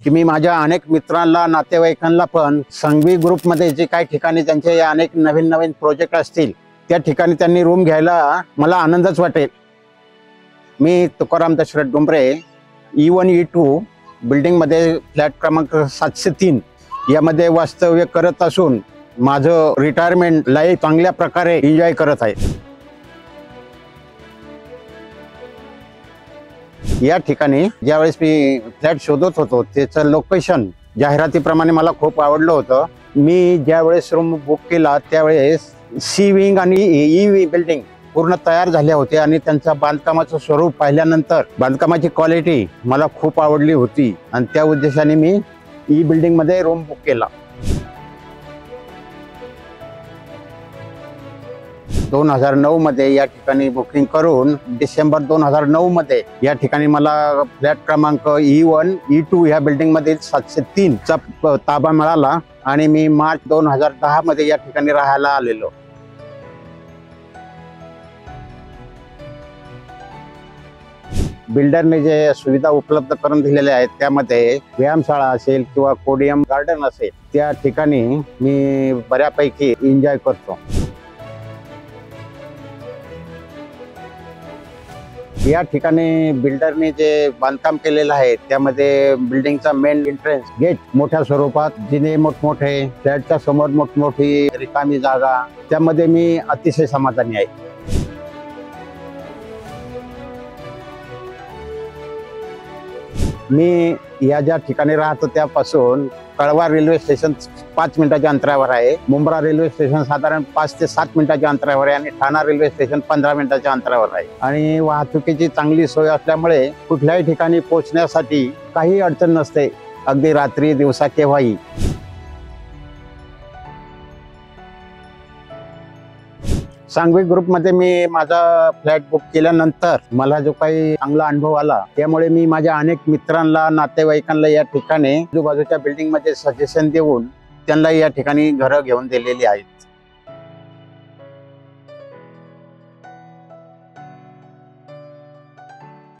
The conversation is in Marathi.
की मी माझ्या अनेक मित्रांना नातेवाईकांना पण संघवी ग्रुपमध्ये जे काही ठिकाणी त्यांचे अनेक नवीन नवीन प्रोजेक्ट असतील त्या ठिकाणी त्यांनी रूम घ्यायला मला आनंदच वाटेल। मी तुकाराम दशरथ डुंबरे E1 E2 बिल्डिंगमध्ये फ्लॅट क्रमांक 703 यामध्ये वास्तव्य करत असून माझं रिटायरमेंट लाईफ चांगल्या प्रकारे एन्जॉय करत आहे। या ठिकाणी ज्यावेळेस मी फ्लॅट शोधत होतो त्याचं लोकेशन जाहिरातीप्रमाणे मला खूप आवडलं होतं। मी ज्यावेळेस रूम बुक केला त्यावेळेस सी विंग आणि ई बिल्डिंग पूर्ण तयार झाल्या होत्या आणि त्यांच्या बांधकामाचं स्वरूप पाहिल्यानंतर बांधकामाची क्वालिटी मला खूप आवडली होती आणि त्या उद्देशाने मी ई बिल्डिंग मध्ये रूम बुक केला। 2009 मध्ये या ठिकाणी बुकिंग करून डिसेंबर 2009 मध्ये या ठिकाणी मला फ्लॅट क्रमांक E1 E2 ह्या बिल्डिंग मध्ये 703 चा ताबा मिळाला आणि मी मार्च 2010 मध्ये या ठिकाणी राहायला आलेलो। बिल्डरने जे सुविधा उपलब्ध करून दिलेल्या आहेत त्यामध्ये व्यायामशाळा असेल किंवा कोडियम गार्डन असेल त्या ठिकाणी मी बऱ्यापैकी एन्जॉय करतो। या ठिकाणी बिल्डरने जे बांधकाम केलेलं आहे त्यामध्ये बिल्डिंगचा मेन एंट्रन्स गेट मोठ्या स्वरूपात, जिने मोठमोठे, फ्लॅटच्या समोर मोठमोठी रिकामी जागा, त्यामध्ये मी अतिशय समाधानी आहे। मी या ज्या ठिकाणी राहतो त्यापासून कळवा रेल्वे स्टेशन 5 मिनिटाच्या अंतरावर आहे, मुंब्रा रेल्वे स्टेशन साधारण 5 ते 7 मिनिटाच्या अंतरावर आहे आणि ठाणा रेल्वे स्टेशन 15 मिनिटाच्या अंतरावर आहे आणि वाहतुकीची चांगली सोय असल्यामुळे कुठल्याही ठिकाणी पोहोचण्यासाठी काही अडचण नसते, अगदी रात्री दिवसा केव्हाही। सांघवी ग्रुपमध्ये मी माझा फ्लॅट बुक केल्यानंतर मला जो काही चांगला अनुभव आला त्यामुळे मी माझ्या अनेक मित्रांना नातेवाईकांना या ठिकाणी आजूबाजूच्या बिल्डिंगमध्ये सजेशन देऊन त्यांना या ठिकाणी घरं घेऊन दिलेली आहेत।